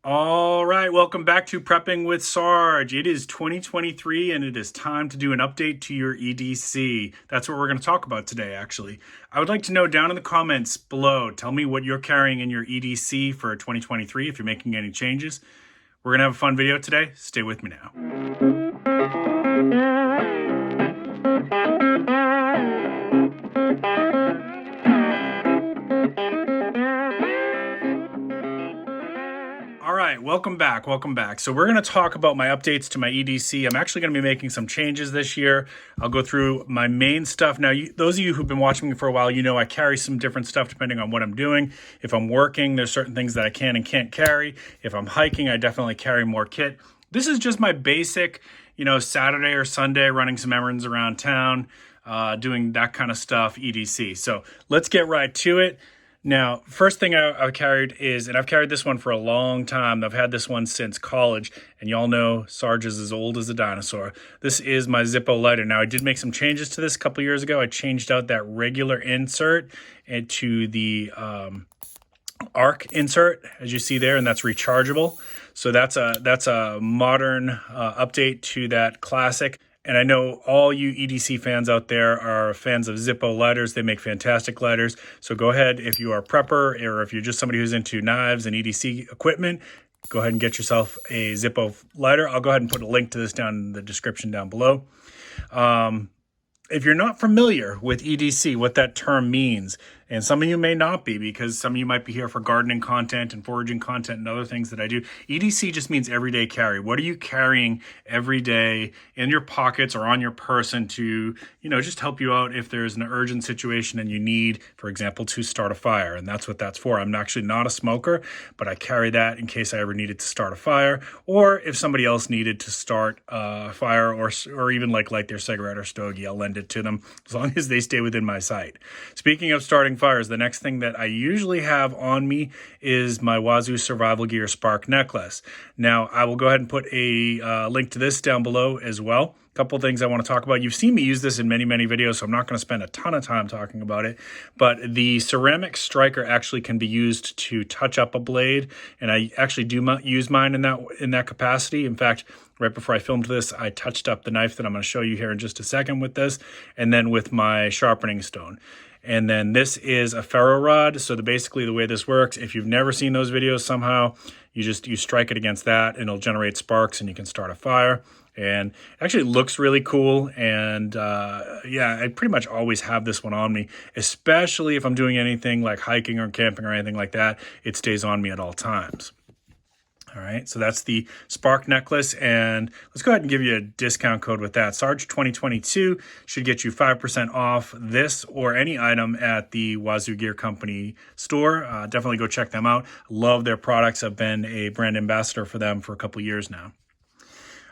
All right, welcome back to Prepping with Sarge. It is 2023 and it is time to do an update to your EDC. That's what we're going to talk about today, actually. I would like to know down in the comments below, tell me what you're carrying in your EDC for 2023, if you're making any changes. We're going to have a fun video today. Stay with me now. Welcome back. So we're going to talk about my updates to my EDC. I'm actually going to be making some changes this year. I'll go through my main stuff. Now, those of you who've been watching me for a while, you know I carry some different stuff depending on what I'm doing. If I'm working, there's certain things that I can and can't carry. If I'm hiking, I definitely carry more kit. This is just my basic, Saturday or Sunday, running some errands around town, doing that kind of stuff, EDC. So let's get right to it. Now, first thing I've carried is, and I've carried this one for a long time. I've had this one since college, and y'all know Sarge is as old as a dinosaur. This is my Zippo lighter. Now, I did make some changes to this a couple years ago. I changed out that regular insert into the arc insert, as you see there, and that's rechargeable. So that's a modern update to that classic. And I know all you EDC fans out there are fans of Zippo lighters. They make fantastic lighters. So go ahead, if you are a prepper or if you're just somebody who's into knives and EDC equipment, go ahead and get yourself a Zippo lighter. I'll go ahead and put a link to this down in the description down below. If you're not familiar with EDC, what that term means, and some of you may not be because some of you might be here for gardening content and foraging content and other things that I do. EDC just means everyday carry. What are you carrying every day in your pockets or on your person to, just help you out if there's an urgent situation and you need, for example, to start a fire. And that's what that's for. I'm actually not a smoker, but I carry that in case I ever needed to start a fire, or if somebody else needed to start a fire or even light their cigarette or stogie, I'll lend it to them as long as they stay within my sight. Speaking of starting fires, the next thing that I usually have on me is my Wazoo Survival Gear Spark necklace. Now, I will go ahead and put a link to this down below as well. A couple things I want to talk about. You've seen me use this in many videos, so I'm not going to spend a ton of time talking about it. But the ceramic striker actually can be used to touch up a blade, and I actually do use mine in that capacity. In fact, right before I filmed this, I touched up the knife that I'm going to show you here in just a second with this, and then with my sharpening stone. And then this is a ferro rod. So basically the way this works, if you've never seen those videos somehow, you strike it against that and it'll generate sparks and you can start a fire. And it actually looks really cool. And yeah, I pretty much always have this one on me, especially if I'm doing anything like hiking or camping or anything like that. It stays on me at all times. All right, so that's the Spark necklace, and let's go ahead and give you a discount code with that. Sarge 2022 should get you 5% off this or any item at the Wazoo Gear Company store. Definitely go check them out. Love their products. I've been a brand ambassador for them for a couple years now.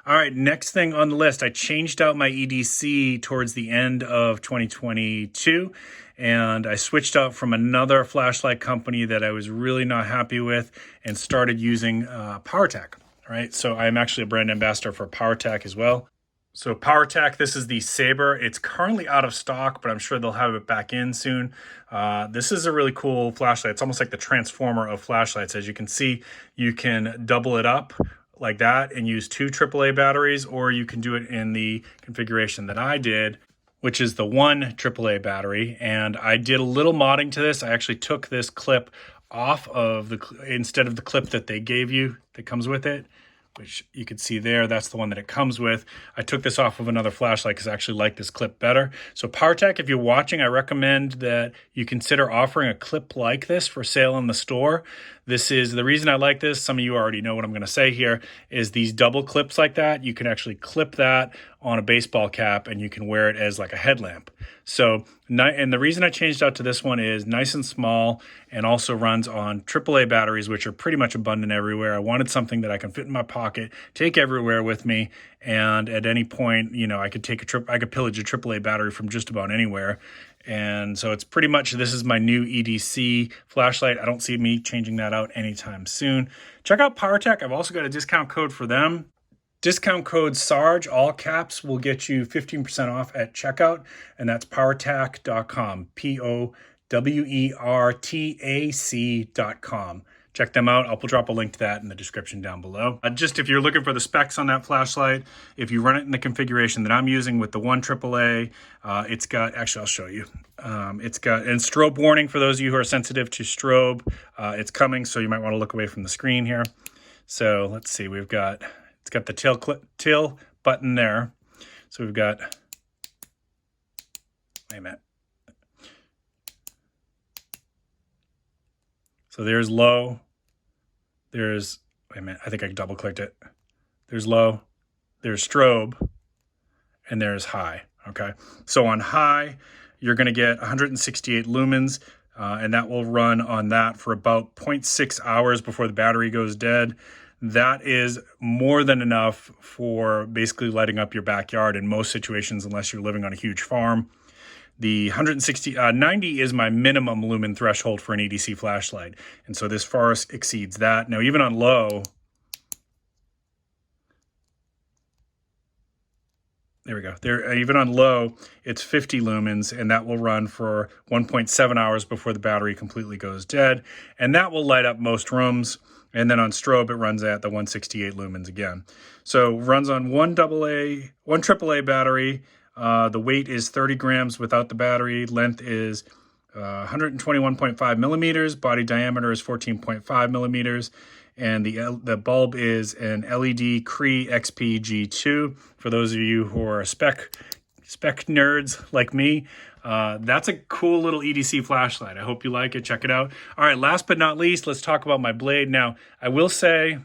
All right, next thing on the list, I changed out my EDC towards the end of 2022, and I switched out from another flashlight company that I was really not happy with and started using Powertac. All right, so I'm actually a brand ambassador for Powertac as well. So Powertac, this is the Saber. It's currently out of stock, but I'm sure they'll have it back in soon. This is a really cool flashlight. It's almost like the transformer of flashlights. As you can see, you can double it up like that and use 2 AAA batteries, or you can do it in the configuration that I did, which is the 1 AAA battery. And I did a little modding to this. I actually took this clip off of instead of the clip that they gave you that comes with it, which you can see there, that's the one that it comes with. I took this off of another flashlight because I actually like this clip better. So Powertac, if you're watching, I recommend that you consider offering a clip like this for sale in the store. This is the reason I like this. Some of you already know what I'm going to say here is these double clips like that. You can actually clip that on a baseball cap and you can wear it as like a headlamp. So, and the reason I changed out to this one is nice and small and also runs on AAA batteries, which are pretty much abundant everywhere. I wanted something that I can fit in my pocket, take everywhere with me, and at any point, I could pillage a AAA battery from just about anywhere. And so it's pretty much, this is my new EDC flashlight. I don't see me changing that out anytime soon. Check out Powertac. I've also got a discount code for them. Discount code SARGE, all caps, will get you 15% off at checkout, and that's powertac.com, POWERTAC.com. check them out. I'll drop a link to that in the description down below. Just if you're looking for the specs on that flashlight, if you run it in the configuration that I'm using with the 1 AAA, it's got, actually I'll show you. It's got a strobe warning for those of you who are sensitive to strobe. It's coming, so you might want to look away from the screen here. So let's see, it's got the till button there. So we've got, wait a minute. So there's low, there's, wait a minute, I think I double clicked it. There's low, there's strobe, and there's high, okay? So on high, you're gonna get 168 lumens, and that will run on that for about 0.6 hours before the battery goes dead. That is more than enough for basically lighting up your backyard in most situations, unless you're living on a huge farm. The 90 is my minimum lumen threshold for an EDC flashlight. And so this far exceeds that. Now, even on low, there we go. Even on low, it's 50 lumens, and that will run for 1.7 hours before the battery completely goes dead. And that will light up most rooms. And then on strobe, it runs at the 168 lumens again. So runs on one AAA battery. The weight is 30 grams without the battery. Length is 121.5 millimeters. Body diameter is 14.5 millimeters. And the bulb is an LED Cree XP-G2. For those of you who are spec nerds like me, that's a cool little EDC flashlight. I hope you like it. Check it out. All right, last but not least, let's talk about my blade. Now, I will say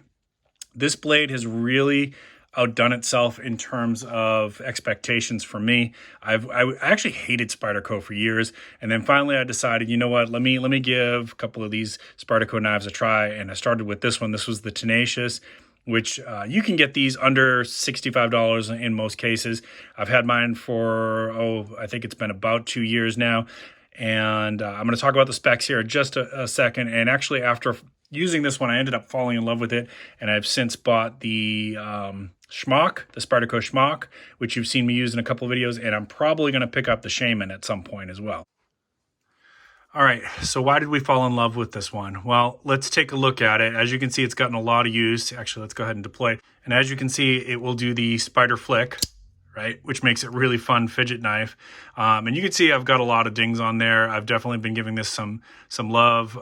this blade has really outdone itself in terms of expectations for me. I actually hated Spyderco for years, and then finally I decided, you know what, let me give a couple of these Spyderco knives a try, and I started with this one. This was the Tenacious, which you can get these under $65 in most cases. I've had mine for, I think it's been about 2 years now, and I'm going to talk about the specs here in just a second. And actually, after using this one, I ended up falling in love with it, and I've since bought the Schmock, the Spyderco Schmock, which you've seen me use in a couple of videos, and I'm probably going to pick up the Shaman at some point as well. All right, so why did we fall in love with this one? Well, let's take a look at it. As you can see, it's gotten a lot of use. Actually, let's go ahead and deploy. And as you can see, it will do the spider flick, right, which makes it really fun fidget knife. And you can see I've got a lot of dings on there. I've definitely been giving this some love.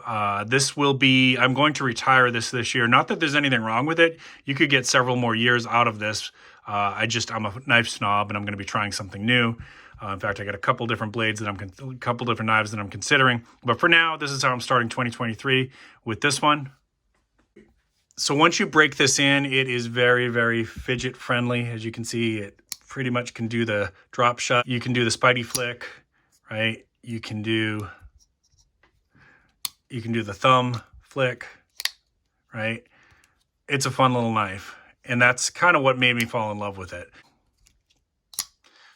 This will be, I'm going to retire this year. Not that there's anything wrong with it. You could get several more years out of this. I'm a knife snob, and I'm going to be trying something new. In fact, I got a couple different blades that a couple different knives that I'm considering. But for now, this is how I'm starting 2023 with this one. So once you break this in, it is very, very fidget friendly. As you can see, it pretty much can do the drop shot. You can do the Spidey flick, right? You can do the thumb flick, right? It's a fun little knife. And that's kind of what made me fall in love with it.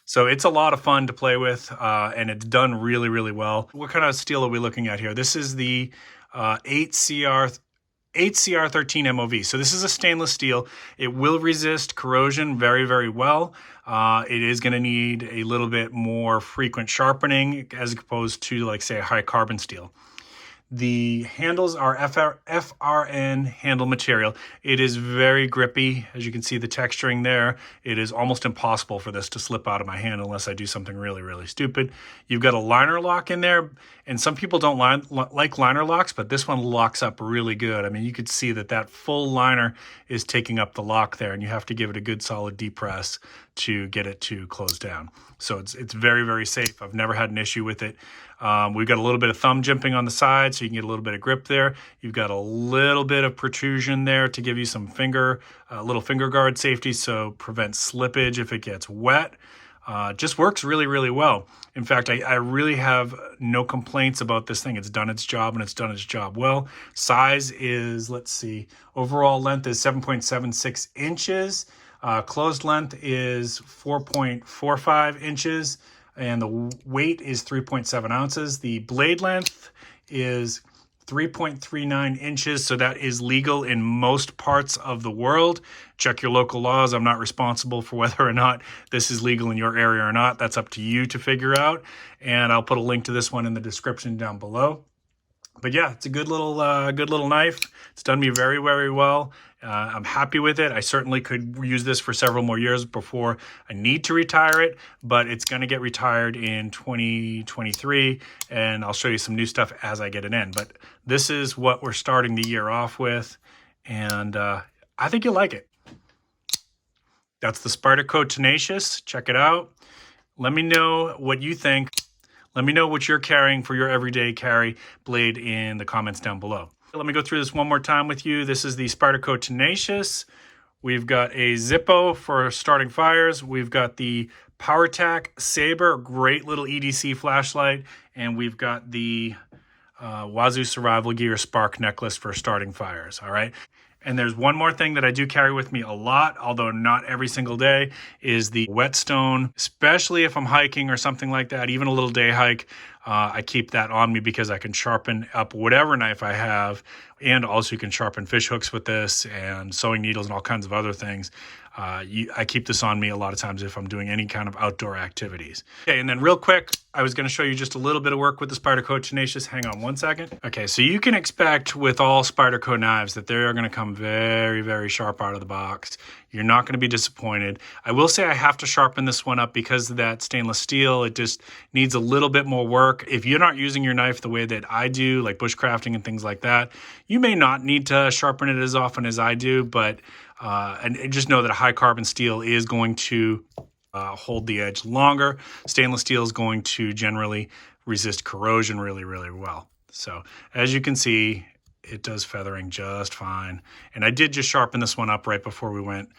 So it's a lot of fun to play with, and it's done really, really well. What kind of steel are we looking at here? This is the 8CR13 MOV. So this is a stainless steel. It will resist corrosion very, very well. It is going to need a little bit more frequent sharpening as opposed to, like, say, a high carbon steel. The handles are FRN handle material. It is very grippy. As you can see the texturing there, it is almost impossible for this to slip out of my hand unless I do something really, really stupid. You've got a liner lock in there, and some people don't like liner locks, but this one locks up really good. I mean, you could see that full liner is taking up the lock there, and you have to give it a good solid depress to get it to close down. So it's very, very safe. I've never had an issue with it. We've got a little bit of thumb jimping on the side, so you can get a little bit of grip there. You've got a little bit of protrusion there to give you some little finger guard safety, so prevent slippage if it gets wet. Just works really, really well. In fact, I really have no complaints about this thing. It's done its job, and it's done its job well. Size is, let's see, overall length is 7.76 inches. Closed length is 4.45 inches, and the weight is 3.7 ounces. The blade length is 3.39 inches, so that is legal in most parts of the world. Check your local laws. I'm not responsible for whether or not this is legal in your area or not. That's up to you to figure out, and I'll put a link to this one in the description down below. But yeah, it's a good little knife. It's done me very, very well. I'm happy with it. I certainly could use this for several more years before I need to retire it, but it's going to get retired in 2023, and I'll show you some new stuff as I get it in. But this is what we're starting the year off with, and I think you'll like it. That's the Spyderco Tenacious. Check it out. Let me know what you think. Let me know what you're carrying for your everyday carry blade in the comments down below. Let me go through this one more time with you. This is the Spyderco Tenacious. We've got a Zippo for starting fires. We've got the Powertac Saber, great little EDC flashlight. And we've got the Wazoo Survival Gear Spark necklace for starting fires, all right? And there's one more thing that I do carry with me a lot, although not every single day, is the whetstone, especially if I'm hiking or something like that, even a little day hike. I keep that on me because I can sharpen up whatever knife I have, and also you can sharpen fish hooks with this and sewing needles and all kinds of other things. I keep this on me a lot of times if I'm doing any kind of outdoor activities. Okay, and then real quick, I was going to show you just a little bit of work with the Spyderco Tenacious. Hang on one second. Okay, so you can expect with all Spyderco knives that they're going to come very, very sharp out of the box. You're not going to be disappointed. I will say I have to sharpen this one up because of that stainless steel. It just needs a little bit more work. If you're not using your knife the way that I do, like bushcrafting and things like that, you may not need to sharpen it as often as I do, but and just know that a high carbon steel is going to hold the edge longer. Stainless steel is going to generally resist corrosion really, really well. So as you can see, it does feathering just fine. And I did just sharpen this one up right before we went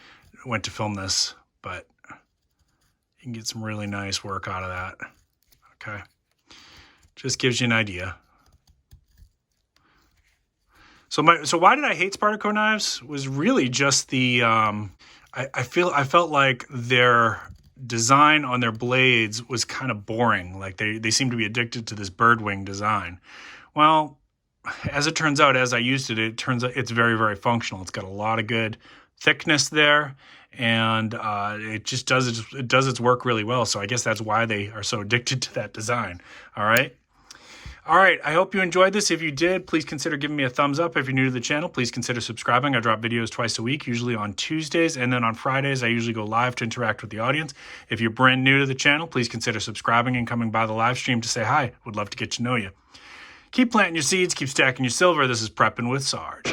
to film this, but you can get some really nice work out of that. Okay. Just gives you an idea. So why did I hate Spyderco knives? Was really just the I felt like their design on their blades was kind of boring. Like they seem to be addicted to this bird wing design. Well, as it turns out, as I used it, it turns out it's very, very functional. It's got a lot of good thickness there, and it just does its work really well. So I guess that's why they are so addicted to that design. All right. All right, I hope you enjoyed this. If you did, please consider giving me a thumbs up. If you're new to the channel, please consider subscribing. I drop videos twice a week, usually on Tuesdays, and then on Fridays, I usually go live to interact with the audience. If you're brand new to the channel, please consider subscribing and coming by the live stream to say hi. Would love to get to know you. Keep planting your seeds, keep stacking your silver. This is Prepping with Sarge.